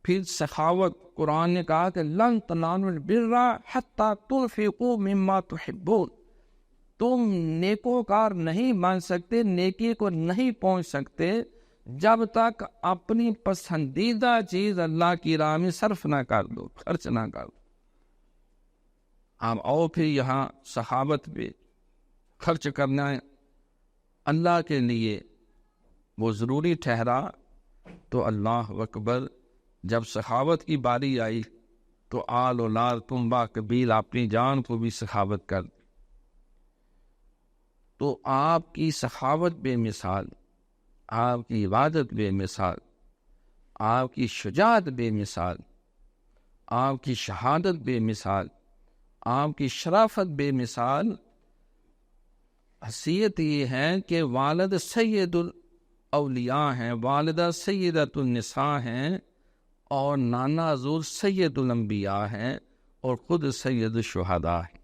پھر سخاوت، قرآن نے کہا کہ لن تنالوا البر حتی تنفقوا مما تحبون، تم نیکوکار نہیں بن سکتے، نیکی کو نہیں پہنچ سکتے جب تک اپنی پسندیدہ چیز اللہ کی راہ میں صرف نہ کر دو، خرچ نہ کر دو۔ اور پھر یہاں سخاوت پہ خرچ کرنا اللہ کے لیے وہ ضروری ٹھہرا تو اللہ اکبر، جب سخاوت کی باری آئی تو آل اولاد تنبا قبیل اپنی جان کو بھی سخاوت کر دی۔ تو آپ کی سخاوت بے مثال، آپ کی عبادت بے مثال، آپ کی شجاعت بے مثال، آپ کی شہادت بے مثال، آپ کی شرافت بے مثال۔ حیثیت یہ ہے کہ والد سید الاولیاء ہیں، والدہ سیدۃ النساء ہیں، اور نانا حضور سید الانبیاء ہیں، اور خود سید الشہداء ہیں۔